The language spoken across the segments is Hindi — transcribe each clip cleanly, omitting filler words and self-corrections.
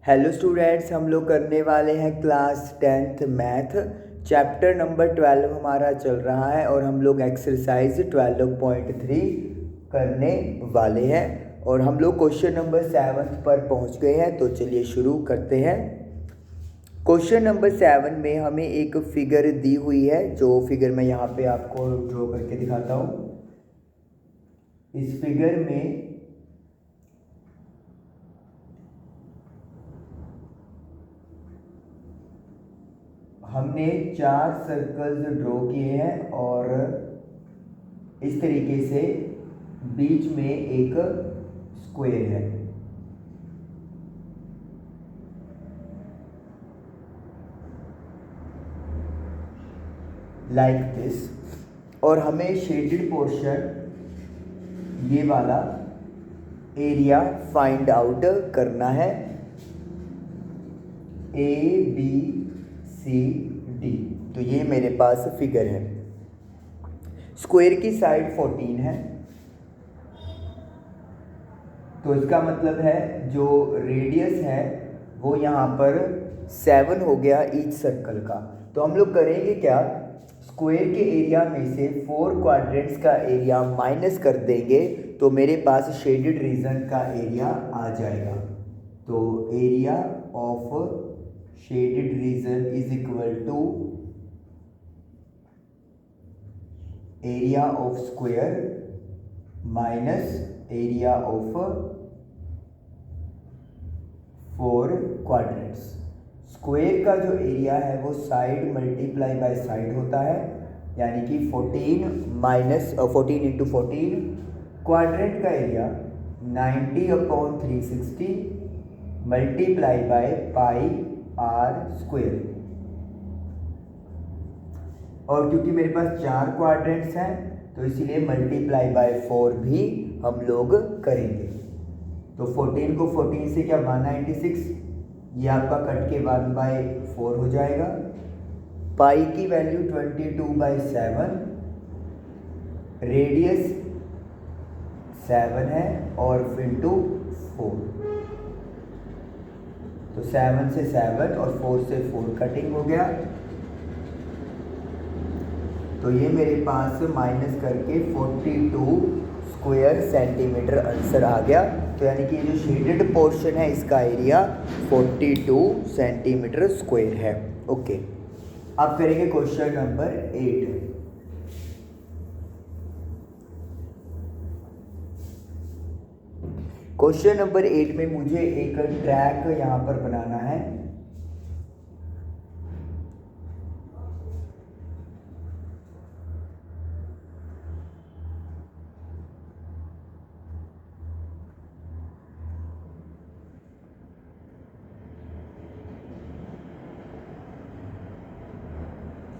हेलो स्टूडेंट्स, हम लोग करने वाले हैं class 10th math chapter number 12 हमारा चल रहा है और हम लोग एक्सरसाइज 12.3 करने वाले हैं और हम लोग क्वेश्चन नंबर 7 पर पहुंच गए हैं। तो चलिए शुरू करते हैं। क्वेश्चन नंबर 7 में हमें एक फिगर दी हुई है, जो फिगर मैं यहाँ पे आपको ड्रॉ करके दिखाता हूँ। इस फिगर में हमने 4 सर्कल्स ड्रॉ किए हैं और इस तरीके से बीच में एक स्क्वायर है। Like this. और हमें शेडेड पोर्शन ये वाला एरिया फाइंड आउट करना है। ABCD, तो ये मेरे पास फिगर है। स्क्वायर की साइड 14 है, तो इसका मतलब है जो रेडियस है वो यहाँ पर 7 हो गया ईच सर्कल का। तो हम लोग करेंगे क्या, स्क्वायर के एरिया में से 4 क्वाड्रेंट्स का एरिया माइनस कर देंगे तो मेरे पास शेडेड रीजन का एरिया आ जाएगा। तो area of shaded region is equal to area of square minus area of 4 quadrants. Square का जो एरिया है वो साइड मल्टीप्लाई बाय साइड होता है, यानी कि 14 इंटू 14। क्वाड्रेंट का area 90/360 multiply by pi are square. और क्योंकि मेरे पास 4 क्वाड्रेंट्स हैं तो इसीलिए मल्टीप्लाई बाय 4 भी हम लोग करेंगे। तो 14 को 14 से क्या 196, ये आपका कट के 1/4 हो जाएगा। पाई की वैल्यू 22/7, रेडियस 7 है और इंटू 4। तो 7 से 7 और 4 से 4 कटिंग हो गया। तो ये मेरे पास माइनस करके 42 स्क्वायर सेंटीमीटर आंसर आ गया। तो यानी कि ये जो शेडेड पोर्शन है इसका एरिया 42 सेंटीमीटर स्क्वायर है। ओके, अब करेंगे क्वेश्चन नंबर 8। क्वेश्चन नंबर 8 में मुझे एक ट्रैक यहाँ पर बनाना है।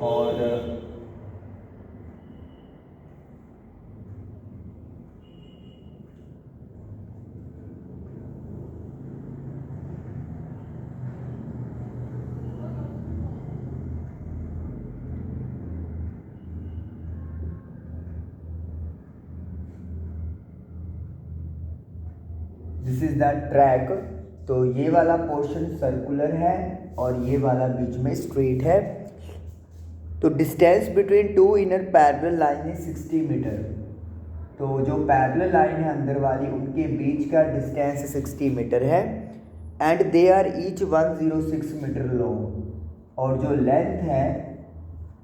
और दिस इज द ट्रैक। तो ये वाला पोर्शन सर्कुलर है और ये वाला बीच में स्ट्रेट है। तो distance between two inner parallel line is 60 metre. तो जो पैरेलल लाइन है अंदर वाली, उनके बीच का डिस्टेंस 60 मीटर है। And they are each 106 metre long, और जो लेंथ है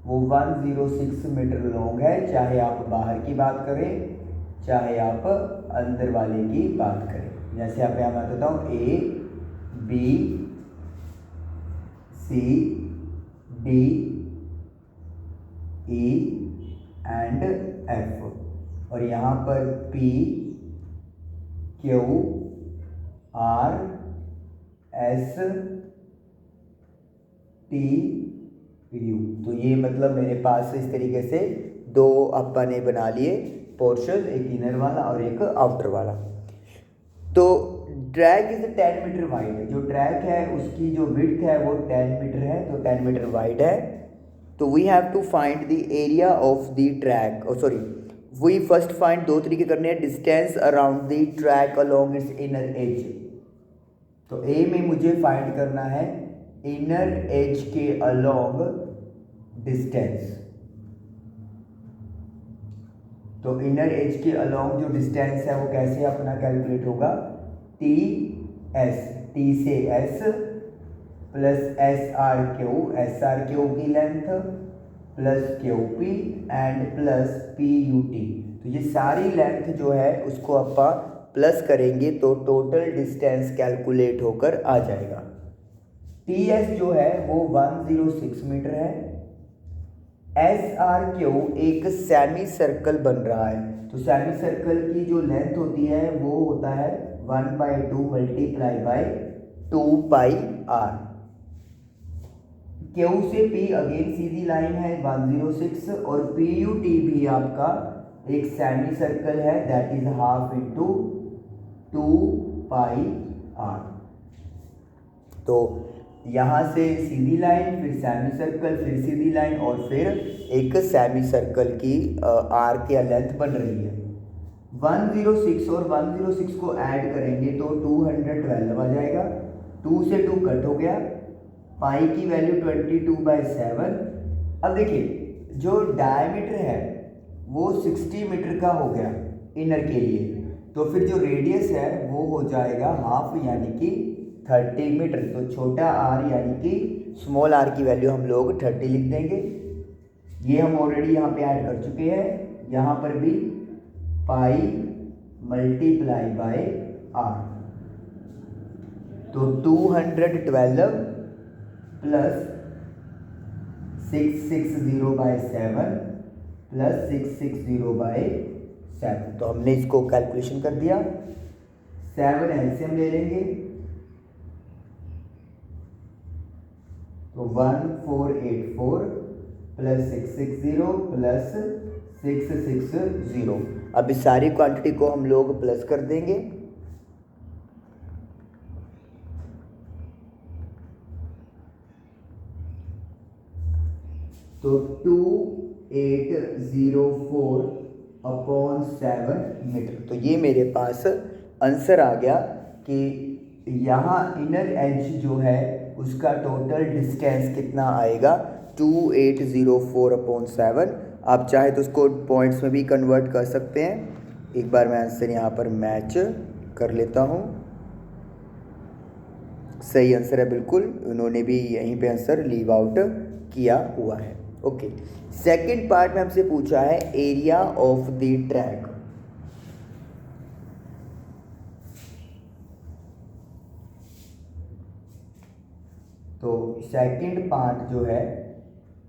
वो 106 मीटर लॉन्ग है, चाहे आप बाहर की बात करें चाहे आप अंदर वाले की बात करें। जैसे आप यहाँ बात बताता हूँ, ABCD E एंड F, और यहाँ पर PQRSTU। तो ये मतलब मेरे पास इस तरीके से दो अपन ने बना लिए पोर्शन, एक इनर वाला और एक आउटर वाला। तो ट्रैक इज 10 मीटर वाइड। जो ट्रैक है उसकी जो विड्थ है वो 10 मीटर है, तो 10 मीटर वाइड है। तो we have to find the area of the track, we first find, दो तरीके करने हैं, distance around the track along its inner edge. तो ए में मुझे फाइंड करना है इनर एज के अलोंग डिस्टेंस। तो इनर एज के अलोंग जो डिस्टेंस है वो कैसे अपना कैलकुलेट होगा, टी एस, टी से S plus S R Q की length plus Q P and plus P U T. तो ये सारी लेंथ जो है उसको अपन प्लस करेंगे तो टोटल डिस्टेंस कैलकुलेट होकर आ जाएगा। टी एस जो है वो 106 मीटर है। एस आर क्यू एक सेमी सर्कल बन रहा है, तो सेमी सर्कल की जो लेंथ होती है वो होता है 1/2 multiply by 2 pi r. Q से पी अगेन सीधी लाइन है 106 और पी यू टी भी आपका एक सेमी सर्कल है, that is half into 2 pi r. तो यहाँ से सीधी लाइन, फिर सेमी सर्कल, फिर सीधी लाइन और फिर एक सेमी सर्कल की आर्क या लेंथ बन रही है। 106 और 106 को ऐड करेंगे तो 212 आ जाएगा। 2 से 2 कट हो गया, पाई की वैल्यू 22/7। अब देखिए जो डायमीटर है वो 60 मीटर का हो गया इनर के लिए, तो फिर जो रेडियस है वो हो जाएगा हाफ यानी कि 30 मीटर। तो छोटा आर यानी कि स्मॉल आर की वैल्यू हम लोग 30 लिख देंगे। ये हम ऑलरेडी यहाँ पे ऐड कर चुके हैं। यहाँ पर भी पाई मल्टीप्लाई बाय आर, तो 212 प्लस 660/7 प्लस 660/7। तो हमने इसको कैलकुलेशन कर दिया। 7 एलसीएम ले लेंगे तो 1484 प्लस 660 प्लस 660। अब इस सारी क्वांटिटी को हम लोग प्लस कर देंगे। तो 2804/7 मीटर। तो ये मेरे पास आंसर आ गया कि यहाँ इनर एज जो है उसका टोटल डिस्टेंस कितना आएगा, 2804/7। आप चाहे तो उसको पॉइंट्स में भी कन्वर्ट कर सकते हैं। एक बार मैं आंसर यहाँ पर मैच कर लेता हूँ। सही आंसर है बिल्कुल, उन्होंने भी यहीं पे आंसर लीव आउट किया हुआ है। ओके, सेकंड पार्ट में हमसे पूछा है एरिया ऑफ द ट्रैक। तो सेकंड पार्ट जो है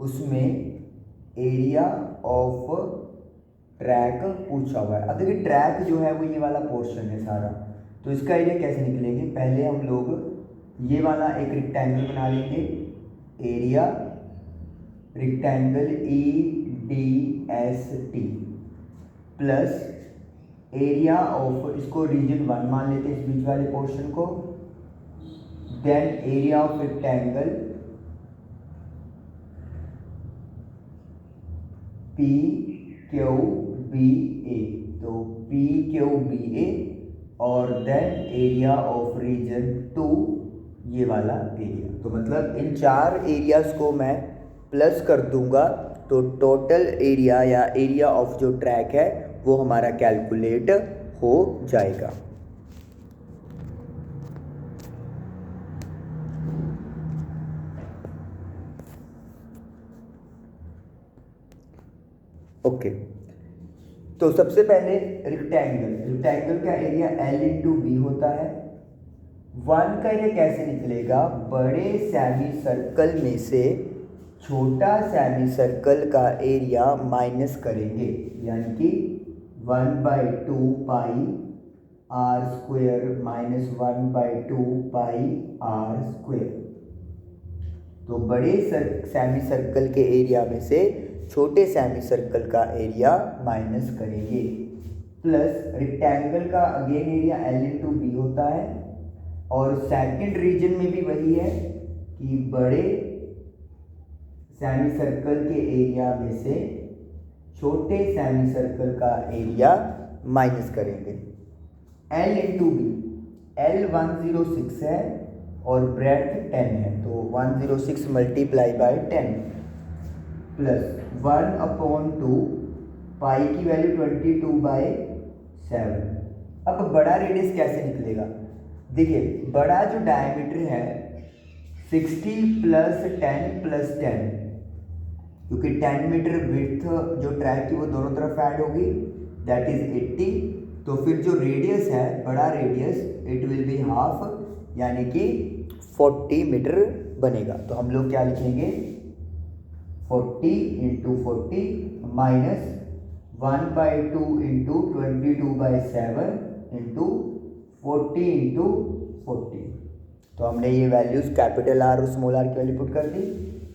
उसमें एरिया ऑफ ट्रैक पूछा हुआ है। अब देखिए ट्रैक जो है वो ये वाला पोर्शन है सारा, तो इसका एरिया कैसे निकलेंगे, पहले हम लोग ये वाला एक रेक्टेंगल बना लेंगे। Area rectangle EDST plus area of, इसको रीजन 1 मान लेते हैं इस बीच वाले पोर्शन को, then area of rectangle PQBA, तो PQBA और देन एरिया ऑफ रीजन 2 ये वाला एरिया। तो मतलब इन 4 एरियाज को मैं प्लस कर दूंगा तो टोटल एरिया या एरिया ऑफ जो ट्रैक है वो हमारा कैलकुलेट हो जाएगा। ओके, तो सबसे पहले रेक्टेंगल का एरिया L/B होता है। 1 का एरिया कैसे निकलेगा, बड़े सेमी सर्कल में से छोटा सेमी सर्कल का एरिया माइनस करेंगे, यानी कि 1/2 pi are square minus 1/2 pi are square. तो बड़े सेमी सर्कल के एरिया में से छोटे सेमी सर्कल का एरिया माइनस करेंगे, प्लस रेक्टेंगल का अगेन एरिया L/B होता है। और सेकंड रीजन में भी वही है कि बड़े सेमी सर्कल के एरिया में से छोटे सेमी सर्कल का एरिया माइनस करेंगे। L/B, L106 है और ब्रेड्थ 10 है, तो 106 मल्टीप्लाई बाय 10 प्लस 1/2, पाई की वैल्यू 22/7। अब बड़ा रेडियस कैसे निकलेगा? देखिए बड़ा जो डायमीटर है 60 + 10 + 10, क्योंकि 10 मीटर विड्थ जो ट्रैक की वो दोनों तरफ ऐड होगी, दैट इज 80। तो फिर जो रेडियस है बड़ा radius it will be half, यानी कि 40 मीटर बनेगा। तो हम लोग क्या लिखेंगे 40 × 40 माइनस 1/2 × 22/7 × 40 × 40। तो हमने ये वैल्यूज कैपिटल आर और स्मॉल आर की वैल्यू पुट कर दी,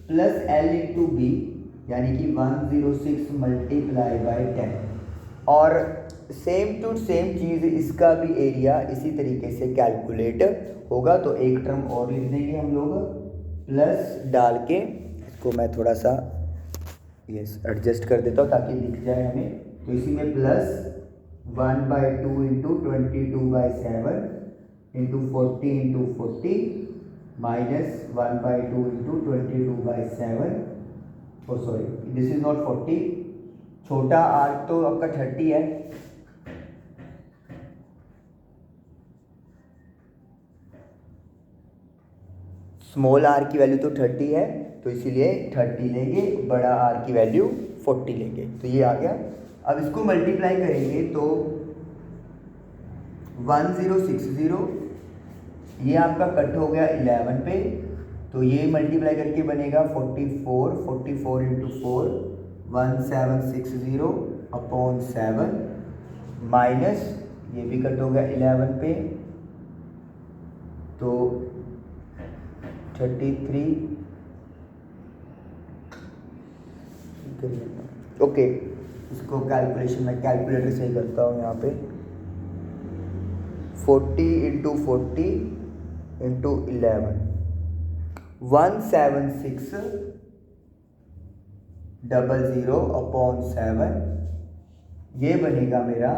प्लस L × B यानी कि 106 मल्टीप्लाई बाय 10। और सेम टू सेम चीज़ इसका भी एरिया इसी तरीके से कैलकुलेट होगा। तो एक टर्म और लिख देंगे हम लोग प्लस डाल के, इसको मैं थोड़ा सा एडजस्ट कर देता हूँ ताकि दिख जाए हमें। तो इसी में plus 1/2 × 22/7 × 40 × 40 minus 1/2 × 22/7। Oh sorry, this is not 40, छोटा आर तो आपका 30 है, स्मॉल आर की वैल्यू तो 30 है, तो इसीलिए 30 लेंगे, बड़ा आर की वैल्यू 40 लेंगे। तो ये आ गया। अब इसको मल्टीप्लाई करेंगे तो 1060, ये आपका कट हो गया 11 पे, तो ये मल्टीप्लाई करके बनेगा 44, 44 × 4 1760/7 माइनस ये भी कट हो गया 11 पे, तो 33। ओके, इसको कैलकुलेशन में कैलकुलेटर से ही करता हूँ। यहाँ पे 40 × 40 × 11 17600/7, ये बनेगा मेरा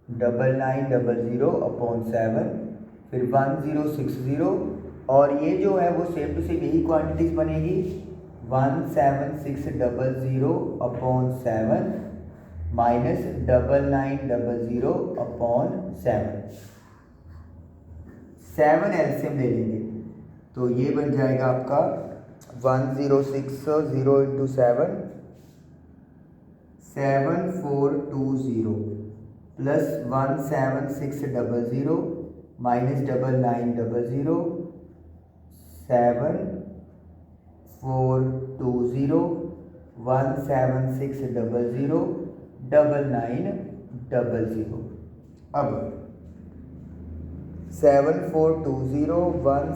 9900/7, फिर 1060, और ये जो है वो सेम टू सेम यही क्वांटिटीज बनेगी 17600/7 माइनस 9900/7। 7 एलसीएम ले लेंगे, तो ये बन जाएगा आपका 1060 × 7 7420 प्लस 17600 माइनस 9900 7420 17600 9900। अब 7420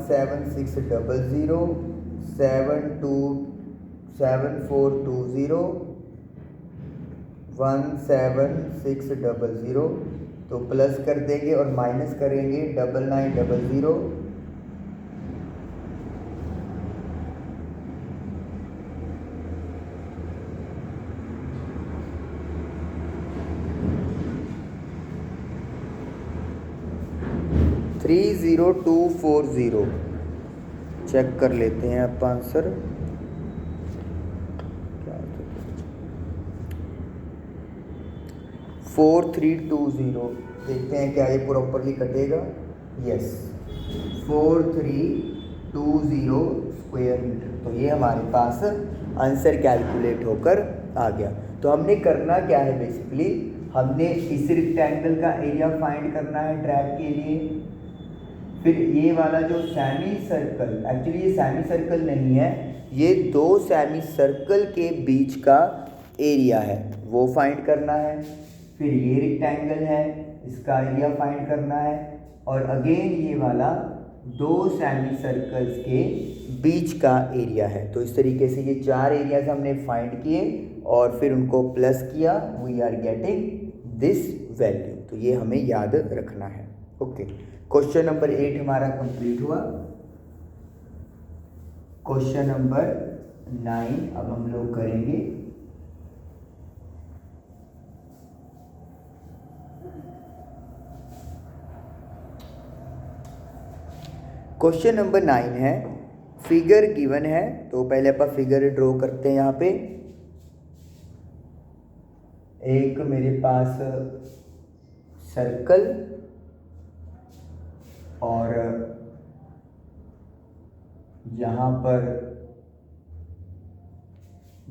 17600 7420 17600, तो प्लस कर देंगे और माइनस करेंगे 9900, थ्री 3240। चेक कर लेते हैं आप आंसर। 4320, देखते हैं क्या ये प्रॉपरली कटेगा। Yes, 4320 square metre. तो ये हमारे पास आंसर कैलकुलेट होकर आ गया। तो हमने करना क्या है, बेसिकली हमने इस रेक्टेंगल का एरिया फाइंड करना है ट्रैक के लिए। फिर ये वाला जो सेमी सर्कल, एक्चुअली ये सेमी सर्कल नहीं है, ये दो सेमी सर्कल के बीच का एरिया है, वो फाइंड करना है। फिर ये रेक्टेंगल है, इसका एरिया फाइंड करना है। और अगेन ये वाला दो सेमी सर्कल्स के बीच का एरिया है। तो इस तरीके से ये चार एरियाज हमने फाइंड किए और फिर उनको प्लस किया, we are getting this value. तो ये हमें याद रखना है। ओके, क्वेश्चन नंबर 8 हमारा कंप्लीट हुआ। क्वेश्चन नंबर 9 अब हम लोग करेंगे। क्वेश्चन नंबर 9 है, फिगर गिवन है। तो पहले अपन फिगर ड्रॉ करते हैं। यहाँ पे एक मेरे पास सर्कल और यहाँ पर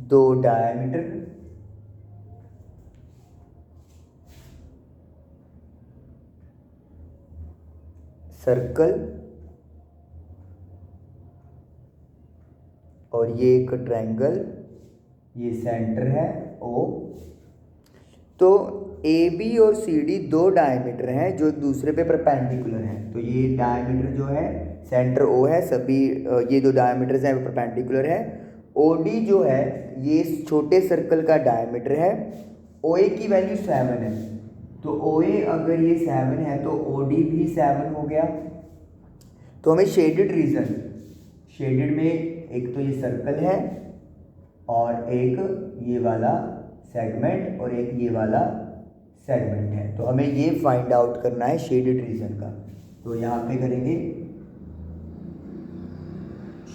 2 डायमीटर, सर्कल और ये एक ट्रायंगल, ये सेंटर है O। तो AB और CD 2 डायमीटर हैं जो एक दूसरे पे परपेंडिकुलर हैं। तो ये डायमीटर जो है सेंटर O है, सभी ये 2 डायमीटर्स हैं वो परपेंडिकुलर है। OD जो है ये छोटे सर्कल का डायमीटर है। OA की वैल्यू 7 है, तो OA अगर ये 7 है तो OD भी 7 हो गया। तो हमें शेडेड रीजन, शेडेड में एक तो ये सर्कल है और एक ये वाला सेगमेंट और एक ये वाला सेगमेंट है। तो हमें ये फाइंड आउट करना है शेडेड रीजन का। तो यहाँ पे करेंगे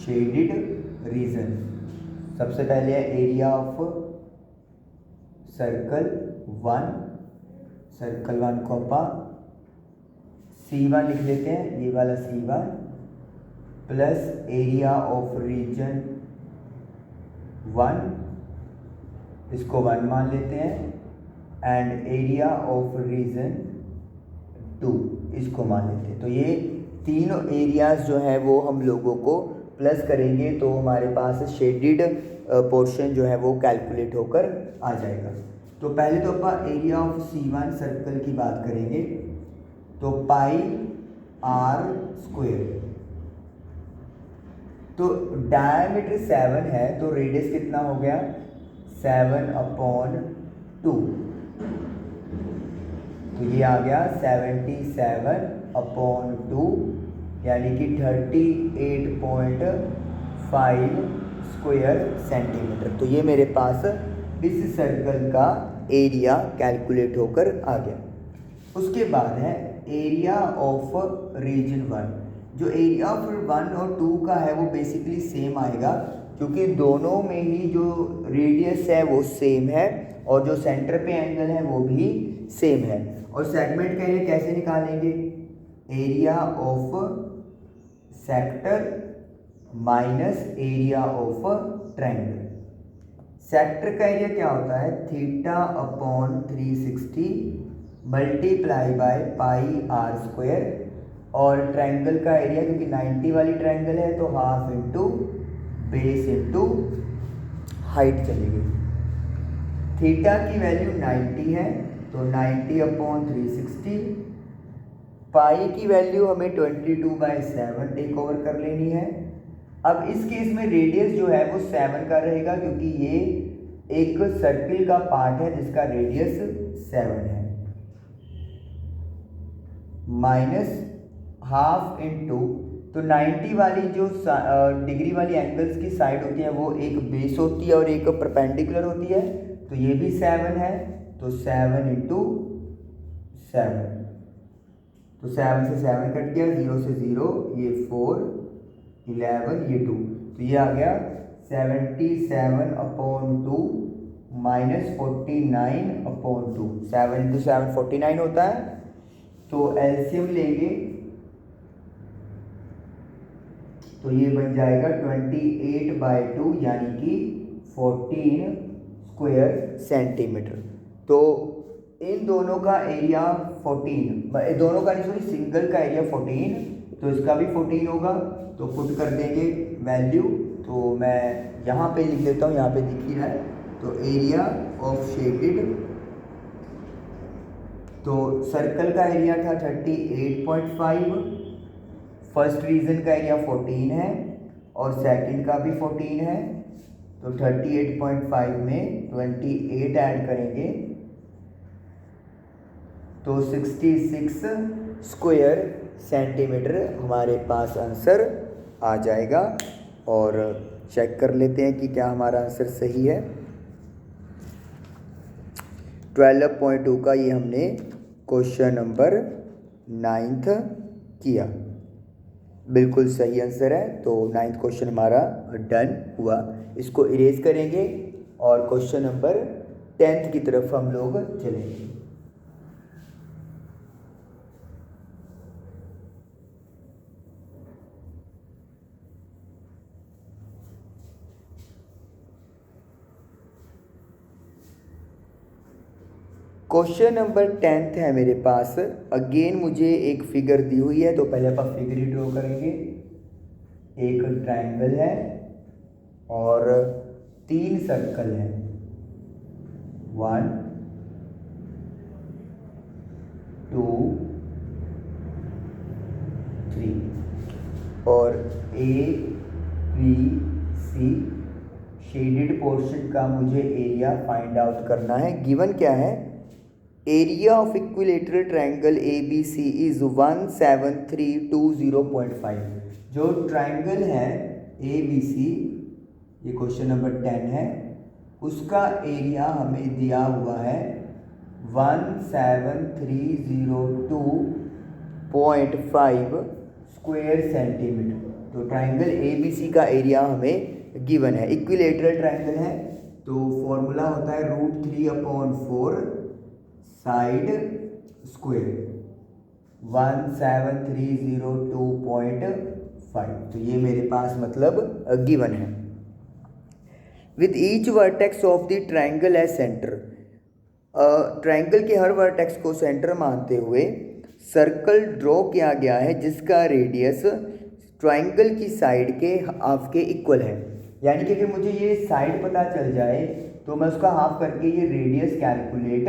शेडेड रीजन। सबसे पहले है area of circle 1, circle 1 कॉपा C1 लिख लेते हैं, ये वाला C1 plus area of reason 1, इसको 1 मान लेते हैं, एंड एरिया ऑफ रीजन 2 इसको मान लेते हैं। तो ये तीनों एरियाज जो है वो हम लोगों को प्लस करेंगे तो हमारे पास शेडेड पोर्शन जो है वो कैलकुलेट होकर आ जाएगा। तो पहले तो अपन एरिया ऑफ C1 सर्कल की बात करेंगे। तो पाई r स्क्वायर, तो डायमीटर 7 है तो रेडियस कितना हो गया 7/2। तो ये आ गया 77/2 यानी कि 38.5 स्क्वायर सेंटीमीटर। तो ये मेरे पास इस सर्कल का एरिया कैलकुलेट होकर आ गया। उसके बाद है एरिया ऑफ रीजन 1। जो एरिया ऑफ 1 और 2 का है वो बेसिकली सेम आएगा क्योंकि दोनों में ही जो रेडियस है वो सेम है और जो सेंटर पे एंगल है वो भी सेम है। और सेगमेंट का एरिया कैसे निकालेंगे, area of sector minus area of triangle. Sector का एरिया क्या होता है θ/360 multiply by pi r square, और ट्रायंगल का एरिया क्योंकि 90 वाली ट्रायंगल है तो half into base into height चलेगी। थीटा की वैल्यू 90 है तो 90/360, पाई की वैल्यू हमें 22/7 टेक ओवर कर लेनी है। अब इस केस में रेडियस जो है वो 7 का रहेगा क्योंकि ये एक सर्किल का पार्ट है जिसका रेडियस 7 है, माइनस हाफ इंटू, तो 90 वाली जो डिग्री वाली एंगल्स की साइड होती है वो एक बेस होती है और एक परपेंडिकुलर होती है। तो ये भी 7 है तो 7 इंटू 7, तो 7 से 7 कट गया, 0 से 0, ये 4, 11, ये 2, तो ये आ गया 77/2 माइनस 49/2। 7 इंटू 7 49 होता है। तो एलसीएम लेंगे तो ये बन जाएगा 28/2 यानी कि 14 स्क्वायर सेंटीमीटर। तो इन दोनों का एरिया 14, दोनों का नहीं सॉरी सिंगल का एरिया 14, तो इसका भी 14 होगा। तो पुट कर देंगे वैल्यू, तो मैं यहाँ पे लिख देता हूँ, यहाँ पे दिख ही रहा है। तो एरिया ऑफ शेडेड, तो सर्कल का एरिया था 38.5, फर्स्ट रीजन का एरिया 14 है और सेकंड का भी 14 है। तो 38.5 में 28 ऐड करेंगे तो 66 स्क्वायर सेंटीमीटर हमारे पास आंसर आ जाएगा। और चेक कर लेते हैं कि क्या हमारा आंसर सही है। 12.2 का ये हमने क्वेश्चन नंबर 9 किया। बिल्कुल सही आंसर है। तो 9th क्वेश्चन हमारा डन हुआ। इसको इरेज करेंगे और क्वेश्चन नंबर 10th की तरफ हम लोग चलेंगे। क्वेश्चन नंबर 10th है मेरे पास। अगेन मुझे एक फिगर दी हुई है, तो पहले आप फिगर ही ड्रॉ करेंगे। एक ट्रायंगल है और 3 सर्कल हैं, 1 2 3 और ABC शेडेड पोर्शन का मुझे एरिया फाइंड आउट करना है। गिवन क्या है? Area of equilateral triangle ABC is 17320.5। जो ट्रायंगल है ABC, ये क्वेश्चन नंबर 10 है, उसका एरिया हमें दिया हुआ है 17302.5 स्क्वायर सेंटीमीटर। तो ट्रायंगल ABC का एरिया हमें गिवन है। इक्विलेटरल ट्रायंगल है तो फॉर्मूला होता है √3/4 साइड स्क्वायर 17302.5। तो ये मेरे पास मतलब गिवन है। With each vertex of the triangle as centre, triangle के हर वर्टेक्स को सेंटर मानते हुए सर्कल ड्रॉ किया गया है जिसका रेडियस ट्रायंगल की साइड के हाफ के इक्वल है। यानी कि अगर मुझे ये साइड पता चल जाए तो मैं उसका हाफ करके ये रेडियस कैलकुलेट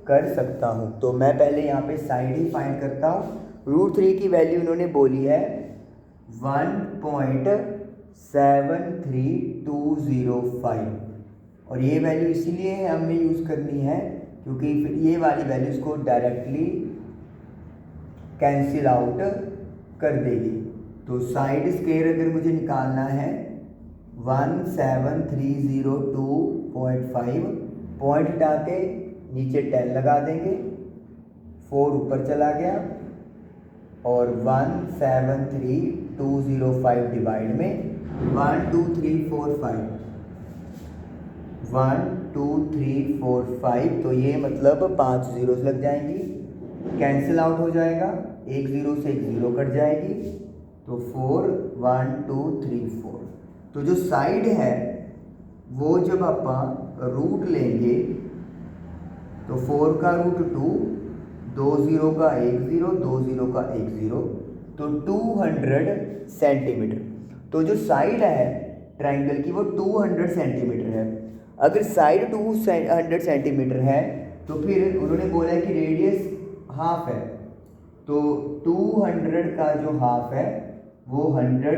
कर सकता हूँ। तो मैं पहले यहाँ पे साइड ही फाइंड करता हूँ। √3 की वैल्यू इन्होंने बोली है 1.73205 और ये वैल्यू इसीलिए हमें यूज़ करनी है क्योंकि फिर ये वाली वैल्यूज़ को डायरेक्टली कैंसिल आउट कर देगी। तो साइड स्क्वायर अगर मुझे निकालना है 17302.5, पॉइंट हटा के नीचे 10 लगा देंगे, 4 ऊपर चला गया और 173,205 डिवाइड में 1 2 3 4 5 1 2 3 4 5, तो ये मतलब 5 जीरोस लग जाएंगी, कैंसिल आउट हो जाएगा, एक जीरो से एक जीरो कट जाएगी, तो 4 1 2 3 4। तो जो साइड है वो जब आप रूट लेंगे तो 4 का √2, 2 जीरो का 1 जीरो, 2 जीरो का 1 जीरो, तो 200 सेंटीमीटर। तो जो साइड है ट्रायंगल की वो 200 सेंटीमीटर है। अगर साइड 200 सेंटीमीटर है तो फिर उन्होंने बोला है कि रेडियस हाफ है, तो 200 का जो हाफ है वो 100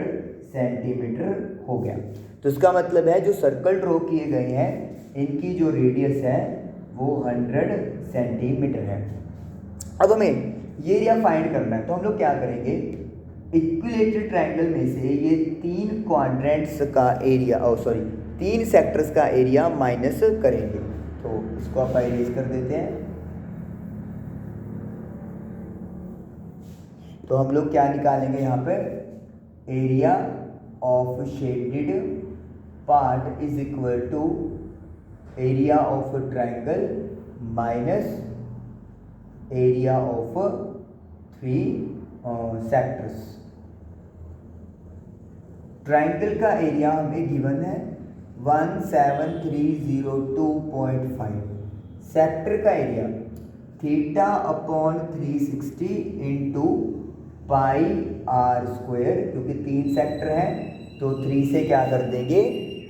सेंटीमीटर हो गया। तो इसका मतलब है जो सर्कल ड्रॉ किए गए हैं इनकी जो रेडियस है वो 100 सेंटीमीटर है। अब हमें ये एरिया फाइंड करना है, तो हम लोग क्या करेंगे, इक्विलेटरल ट्रायंगल में से ये 3 क्वाड्रेंट्स का एरिया 3 सेक्टर्स का एरिया माइनस करेंगे। तो इसको आप इरेज कर देते हैं। तो हम लोग क्या निकालेंगे यहाँ पे, area of shaded part is equal to area of triangle minus area of 3 sectors. Triangle का एरिया हमें गिवन है 17302.5। सेक्टर का एरिया θ/360 इंटू πr², क्योंकि 3 सेक्टर हैं तो 3 से क्या कर देंगे,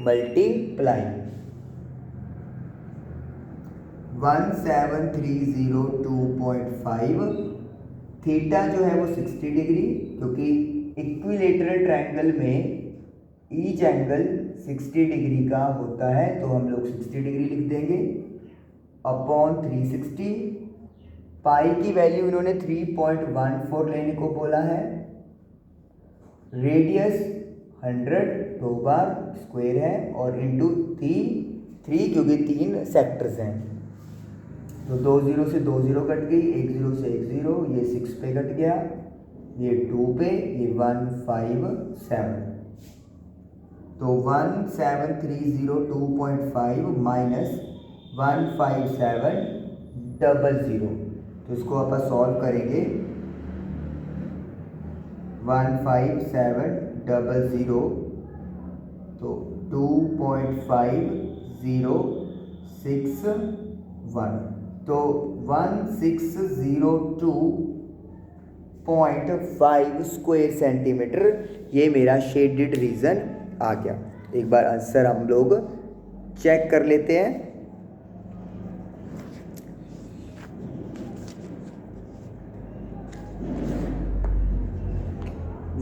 मल्टीप्लाई। 17302.5, थीटा जो है वो 60 डिग्री, क्योंकि इक्विलेटरल ट्रायंगल में ईच एंगल 60 डिग्री का होता है, तो हम लोग 60 डिग्री लिख देंगे अपॉन 360। पाई की वैल्यू इन्होंने 3.14 लेने को बोला है। रेडियस 100 2 बार स्क्वायर है और इंटू 3 क्योंकि 3 सेक्टर्स हैं, तो 2 जीरो से 2 जीरो कट गई, 1 जीरो से 1 जीरो, ये 6 पे कट गया, ये 2 पे, ये 157, तो 17302.5 माइनस 15700, तो इसको अपन सॉल्व करेंगे। 15700 तो 2.5061, तो 1602.5 स्क्वायर सेंटीमीटर ये मेरा शेडेड रीजन आ गया। एक बार आंसर हम लोग चेक कर लेते हैं।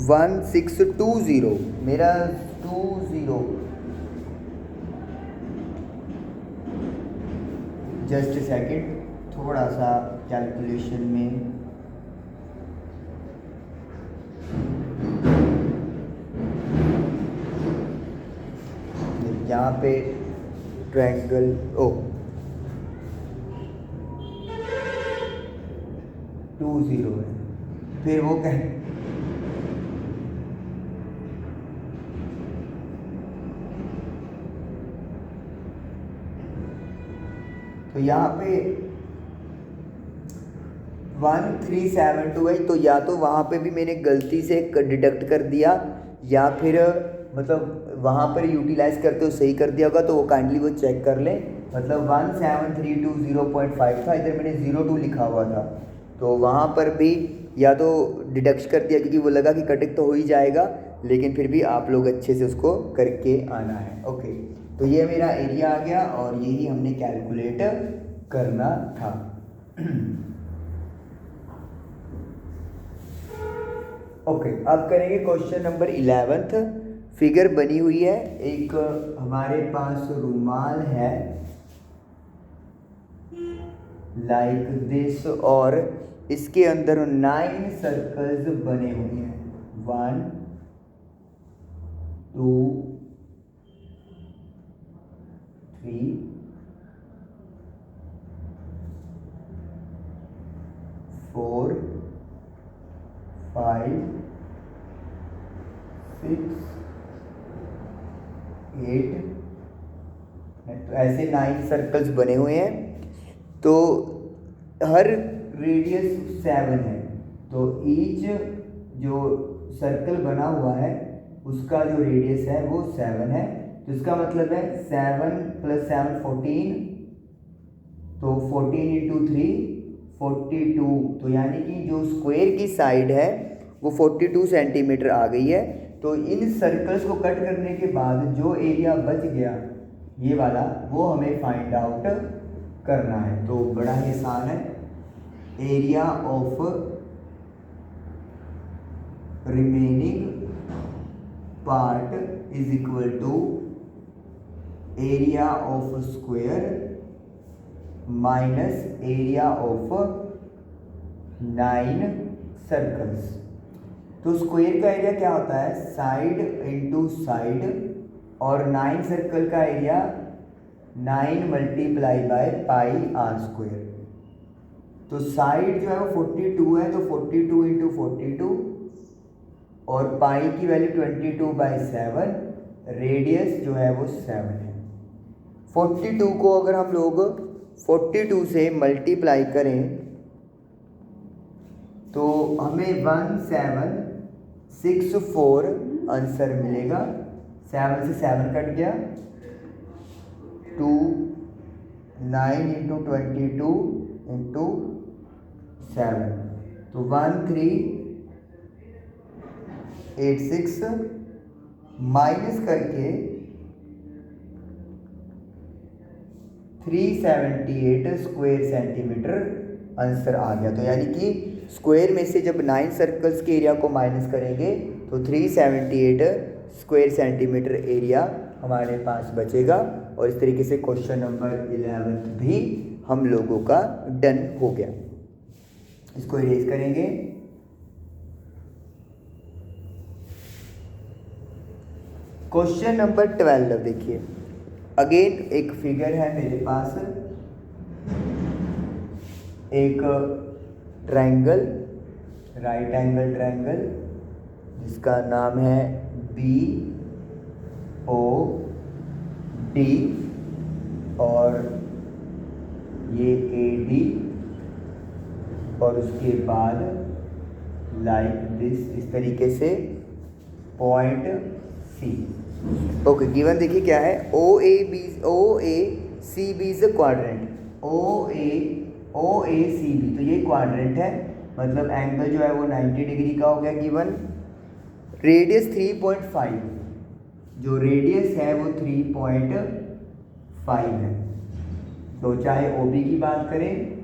वन 1620 मेरा 20, जस्ट सेकंड, थोड़ा सा कैलकुलेशन में यहाँ पे ट्रायंगल 20 है, फिर वो कहें तो यहाँ पे 1372 है, तो या तो वहाँ पे भी मैंने गलती से डिडक्ट कर दिया या फिर मतलब वहाँ पर यूटिलाइज करते हो सही कर दिया होगा, तो वो काइंडली वो चेक कर लें। मतलब 17320.5 था, इधर मैंने 02 लिखा हुआ था, तो वहाँ पर भी या तो डिडक्ट कर दिया क्योंकि वो लगा कि कटिंग तो हो ही जाएगा, लेकिन फिर भी आप लोग अच्छे से उसको करके आना है। ओके, तो ये मेरा एरिया आ गया और यही हमने कैलकुलेट करना था। ओके, अब करेंगे क्वेश्चन नंबर 11। फिगर बनी हुई है, एक हमारे पास रुमाल है लाइक दिस और इसके अंदर 9 सर्कल्स बने हुए हैं। 1 2 3 4 5 6 8, तो ऐसे 9 सर्कल्स बने हुए हैं। तो हर रेडियस 7 है, तो ईच जो सर्कल बना हुआ है उसका जो रेडियस है वो 7 है। तो इसका मतलब है 7 + 7 14, तो 14 × 3 42, तो यानी कि जो स्क्वायर की साइड है वो 42 सेंटीमीटर आ गई है। तो इन सर्कल्स को कट करने के बाद जो एरिया बच गया ये वाला, वो हमें फाइंड आउट करना है। तो बड़ा ही आसान है, area of remaining part is equal to area of square minus area of 9 circles. तो स्क्वायर का एरिया क्या होता है, साइड इंटू साइड, और 9 सर्कल का एरिया 9 × πr²। तो साइड जो है वो 42 है, तो 42 × 42, और पाई की वैल्यू 22/7, रेडियस जो है वो 7 है। 42 को अगर हम लोग 42 से मल्टीप्लाई करें तो हमें 1764 आंसर मिलेगा। 7 से 7 कट गया, 2 9 × 22 × 7, तो 1386 माइनस करके 378 स्क्वायर सेंटीमीटर आंसर आ गया। तो यानी कि स्क्वायर में से जब 9 सर्कल्स के एरिया को माइनस करेंगे तो 378 स्क्वायर सेंटीमीटर एरिया हमारे पास बचेगा। और इस तरीके से क्वेश्चन नंबर 11 भी हम लोगों का डन हो गया। इसको इरेज करेंगे। क्वेश्चन नंबर 12 देखिए, अगेन एक फिगर है मेरे पास, एक ट्रायंगल राइट एंगल ट्रायंगल जिसका नाम है बी ओ डी और ये ए डी और उसके बाद लाइक दिस, इस तरीके से पॉइंट सी। ओके, गिवन देखिए क्या है, O A C B is a quadrant, O A C B, तो ये क्वाड्रेंट है, मतलब एंगल जो है वो 90 डिग्री का हो गया गिवन। रेडियस 3.5, जो रेडियस है वो 3.5 है। तो चाहे ओ बी की बात करें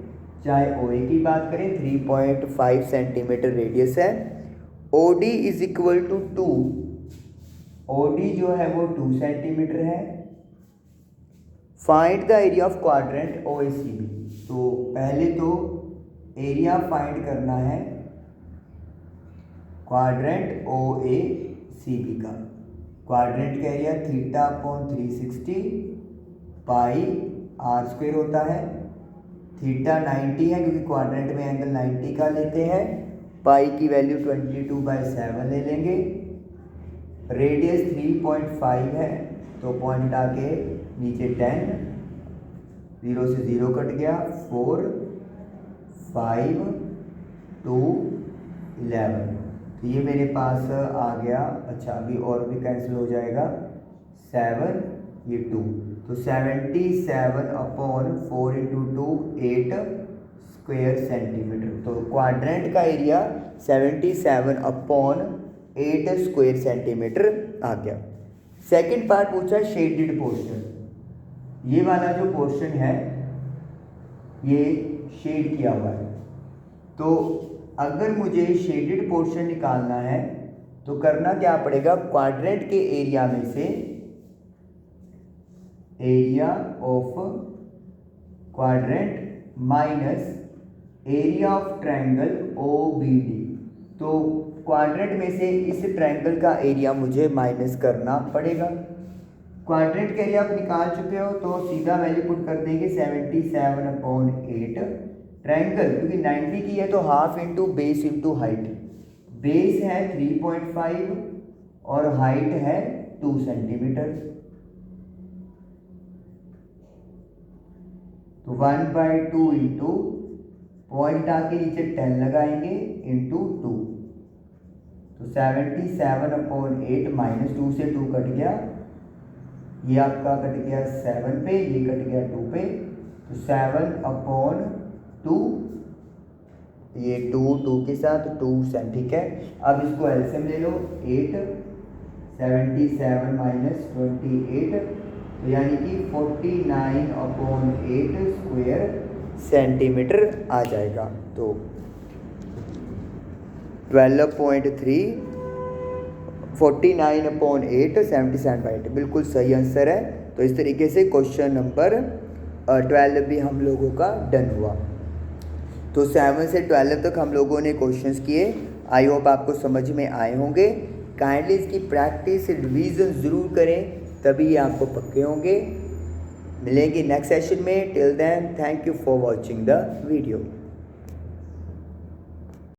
चाहे ओ ए की बात करें, 3.5 सेंटीमीटर रेडियस है। O D is equal to 2, O D जो है वो 2 सेंटीमीटर है। Find the area of quadrant O A C B, तो पहले तो एरिया फाइंड करना है quadrant O A C B का। क्वाड्रेंट का एरिया θ/360 पाई आर स्क्वायर होता है। थीटा 90 है क्योंकि क्वाड्रेंट में एंगल 90 का लेते हैं। पाई की वैल्यू 22/7 ले लेंगे। रेडियस 3.5 है तो पॉइंट आके नीचे 10, 0 से 0 कट गया, 4 5 2 11, तो ये मेरे पास आ गया। अच्छा, अभी और भी कैंसिल हो जाएगा, 7 ये 2, तो 77/4 × 2 8 स्क्वायर सेंटीमीटर। तो क्वाड्रेंट का एरिया 77/8 स्क्वायर सेंटीमीटर आ गया। सेकंड पार्ट पूछा शेडेड पोर्शन, ये वाला जो पोर्शन है ये शेड किया हुआ है। तो अगर मुझे शेडेड पोर्शन निकालना है तो करना क्या पड़ेगा, क्वाड्रेंट के एरिया में से area of quadrant minus area of triangle O B D. तो क्वाड्रेंट में से इस ट्रायंगल का एरिया मुझे माइनस करना पड़ेगा। क्वाड्रेंट का एरिया आप निकाल चुके हो तो सीधा वैल्यू पुट कर देंगे 77/8। ट्रायंगल क्योंकि 90 की है तो half into base into height. Base है 3.5 और हाइट है 2 सेंटीमीटर, तो 1/2 इंटू पॉइंट आके नीचे 10 लगाएंगे इंटू 2, तो 77/8 माइनस 2 से 2 कट गया, ये आपका कट गया 7 पे, ये कट गया 2 पे, तो 7/2, ये 2 के साथ 2 सेंट, ठीक है। अब इसको एलसीएम ले लो, 8 77 माइनस 28, तो यानी कि 49/8 स्क्वायर सेंटीमीटर आ जाएगा। तो 12.3 49/8 77/8 बिल्कुल सही आंसर है। तो इस तरीके से क्वेश्चन नंबर 12 भी हम लोगों का डन हुआ। तो 7 से 12 तक हम लोगों ने क्वेश्चंस किए। आई होप आपको समझ में आए होंगे। काइंडली इसकी प्रैक्टिस रिवीजन ज़रूर करें, तभी ये आपको पक्के होंगे। मिलेंगे नेक्स्ट सेशन में। Till then thank you for watching the video.